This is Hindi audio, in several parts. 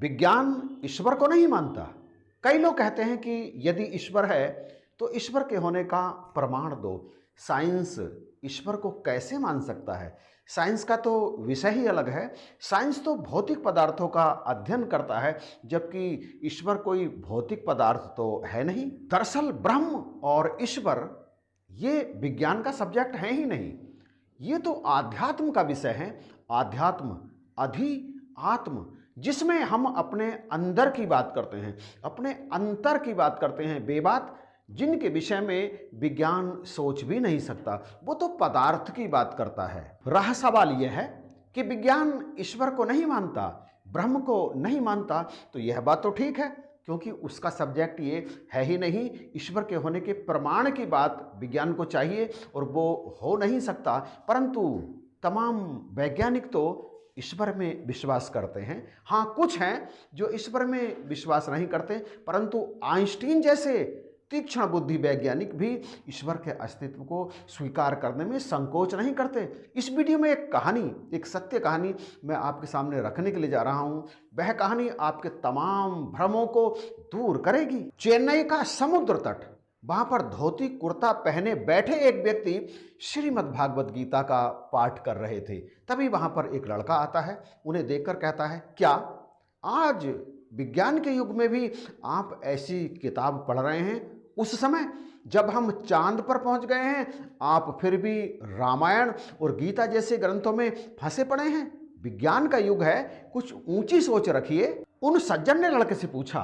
विज्ञान ईश्वर को नहीं मानता। कई लोग कहते हैं कि यदि ईश्वर है तो ईश्वर के होने का प्रमाण दो। साइंस ईश्वर को कैसे मान सकता है? साइंस का तो विषय ही अलग है। साइंस तो भौतिक पदार्थों का अध्ययन करता है, जबकि ईश्वर कोई भौतिक पदार्थ तो है नहीं। दरअसल ब्रह्म और ईश्वर ये विज्ञान का सब्जेक्ट है ही नहीं, ये तो आध्यात्म का विषय है। आध्यात्म, आत्म, जिसमें हम अपने अंदर की बात करते हैं, अपने अंतर की बात करते हैं। वे बात जिनके विषय में विज्ञान सोच भी नहीं सकता, वो तो पदार्थ की बात करता है। रहा सवाल यह है कि विज्ञान ईश्वर को नहीं मानता, ब्रह्म को नहीं मानता, तो यह बात तो ठीक है, क्योंकि उसका सब्जेक्ट ये है ही नहीं। ईश्वर के होने के प्रमाण की बात विज्ञान को चाहिए और वो हो नहीं सकता। परंतु तमाम वैज्ञानिक तो ईश्वर में विश्वास करते हैं। हाँ, कुछ हैं जो ईश्वर में विश्वास नहीं करते, परंतु आइंस्टीन जैसे तीक्ष्ण बुद्धि वैज्ञानिक भी ईश्वर के अस्तित्व को स्वीकार करने में संकोच नहीं करते। इस वीडियो में एक कहानी, एक सत्य कहानी मैं आपके सामने रखने के लिए जा रहा हूं। वह कहानी आपके तमाम भ्रमों को दूर करेगी। चेन्नई का समुद्र तट, वहां पर धोती कुर्ता पहने बैठे एक व्यक्ति श्रीमद् भागवत गीता का पाठ कर रहे थे। तभी वहां पर एक लड़का आता है, उन्हें देखकर कहता है, क्या आज विज्ञान के युग में भी आप ऐसी किताब पढ़ रहे हैं? उस समय जब हम चांद पर पहुंच गए हैं, आप फिर भी रामायण और गीता जैसे ग्रंथों में फंसे पड़े हैं। विज्ञान का युग है, कुछ ऊंची सोच रखिए। उन सज्जन ने लड़के से पूछा,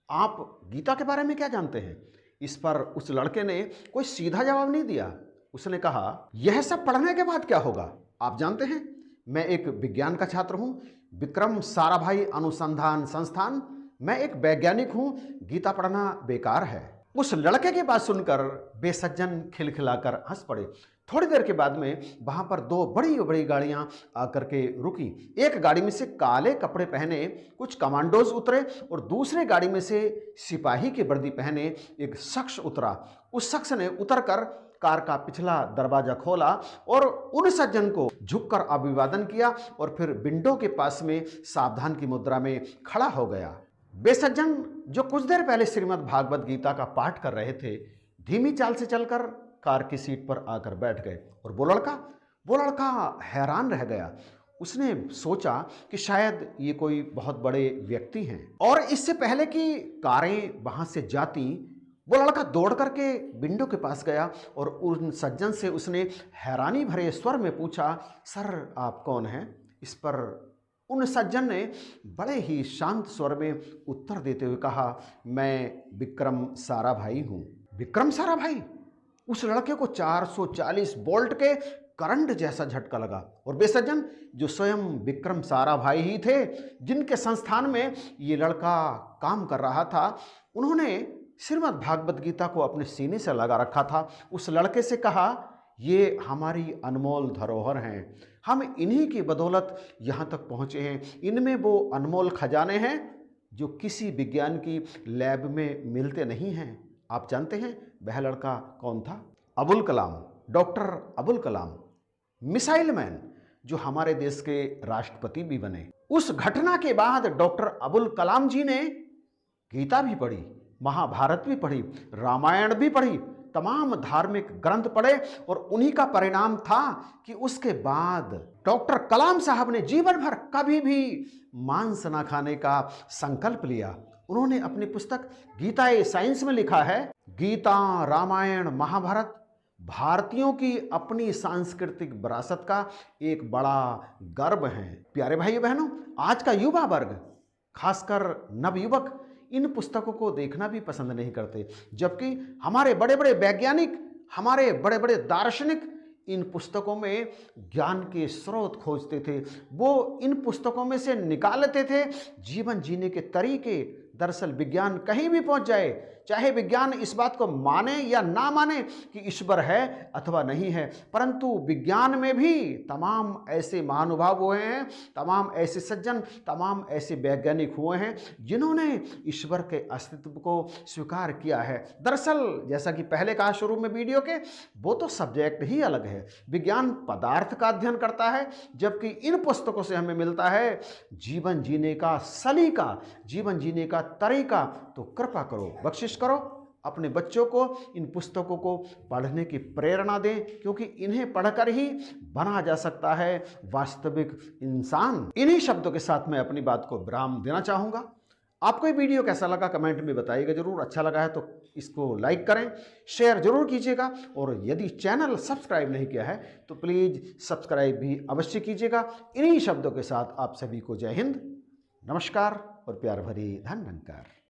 आप गीता के बारे में क्या जानते हैं? इस पर उस लड़के ने कोई सीधा जवाब नहीं दिया। उसने कहा, यह सब पढ़ने के बाद क्या होगा? आप जानते हैं, मैं एक विज्ञान का छात्र हूं, विक्रम साराभाई अनुसंधान संस्थान। मैं एक वैज्ञानिक हूं, गीता पढ़ना बेकार है। उस लड़के की बात सुनकर वे सज्जन खिलखिलाकर हंस पड़े। थोड़ी देर के बाद में वहां पर दो बड़ी बड़ी गाड़ियां आकर के रुकी। एक गाड़ी में से काले कपड़े पहने कुछ कमांडोज उतरे और दूसरे गाड़ी में से सिपाही की वर्दी पहने एक शख्स उतरा। उस शख्स ने उतरकर कार का पिछला दरवाजा खोला और उन सज्जन को झुककर अभिवादन किया और फिर विंडो के पास में सावधान की मुद्रा में खड़ा हो गया। वे सज्जन जो कुछ देर पहले श्रीमद् भागवत गीता का पाठ कर रहे थे, धीमी चाल से चलकर कार की सीट पर आकर बैठ गए। और वो लड़का हैरान रह गया। उसने सोचा कि शायद ये कोई बहुत बड़े व्यक्ति हैं। और इससे पहले कि कारें वहां से जाती, वो लड़का दौड़ करके विंडो के पास गया और उन सज्जन से उसने हैरानी भरे स्वर में पूछा, सर आप कौन हैं? इस पर उन सज्जन ने बड़े ही शांत स्वर में उत्तर देते हुए कहा, मैं विक्रम साराभाई हूं। विक्रम साराभाई? उस लड़के को 440 वोल्ट के करंट जैसा झटका लगा। और वे सज्जन जो स्वयं विक्रम साराभाई ही थे, जिनके संस्थान में ये लड़का काम कर रहा था, उन्होंने श्रीमद् भागवत गीता को अपने सीने से लगा रखा था। उस लड़के से कहा, ये हमारी अनमोल धरोहर हैं, हम इन्हीं की बदौलत यहाँ तक पहुँचे हैं। इनमें वो अनमोल खजाने हैं जो किसी विज्ञान की लैब में मिलते नहीं हैं। आप जानते हैं वह लड़का कौन था? Abul Kalam, doctor Abul Kalam, missile man, जो हमारे देश के राष्ट्रपति भी बने। उस घटना के बाद डॉक्टर अबुल कलाम जी ने गीता भी पढ़ी, महाभारत भी पढ़ी, रामायण भी पढ़ी, तमाम धार्मिक ग्रंथ पढ़े और उन्हीं का परिणाम था कि उसके बाद डॉक्टर कलाम साहब ने जीवन भर कभी भी मांस न खाने का संकल्प लिया। उन्होंने अपनी पुस्तक गीता ए साइंस में लिखा है, गीता, रामायण, महाभारत भारतीयों की अपनी सांस्कृतिक विरासत का एक बड़ा गर्व है। प्यारे भाइयों बहनों, आज का युवा वर्ग, खासकर नवयुवक, इन पुस्तकों को देखना भी पसंद नहीं करते, जबकि हमारे बड़े बड़े वैज्ञानिक, हमारे बड़े बड़े दार्शनिक इन पुस्तकों में ज्ञान के स्रोत खोजते थे। वो इन पुस्तकों में से निकालते थे जीवन जीने के तरीके, दरअसल विज्ञान कहीं भी पहुंच जाए, चाहे विज्ञान इस बात को माने या ना माने कि ईश्वर है अथवा नहीं है, परंतु विज्ञान में भी तमाम ऐसे महानुभाव हुए हैं, तमाम ऐसे सज्जन, तमाम ऐसे वैज्ञानिक हुए हैं जिन्होंने ईश्वर के अस्तित्व को स्वीकार किया है। दरअसल जैसा कि पहले कहा शुरू में वीडियो के, वो तो सब्जेक्ट ही अलग है। विज्ञान पदार्थ का अध्ययन करता है, जबकि इन पुस्तकों से हमें मिलता है जीवन जीने का सलीका, जीवन जीने का तरीका। तो कृपा करो, बख्शिश करो, अपने बच्चों को इन पुस्तकों को पढ़ने की प्रेरणा दें, क्योंकि इन्हें पढ़कर ही बना जा सकता है वास्तविक इंसान। इन्हीं शब्दों के साथ मैं अपनी बात को विराम देना चाहूँगा। आपको ये वीडियो कैसा लगा कमेंट में बताइएगा जरूर। अच्छा लगा है तो इसको लाइक करें, शेयर जरूर कीजिएगा, और यदि चैनल सब्सक्राइब नहीं किया है तो प्लीज़ सब्सक्राइब भी अवश्य कीजिएगा। इन्हीं शब्दों के साथ आप सभी को जय हिंद, नमस्कार और प्यार भरी धन्यवाद।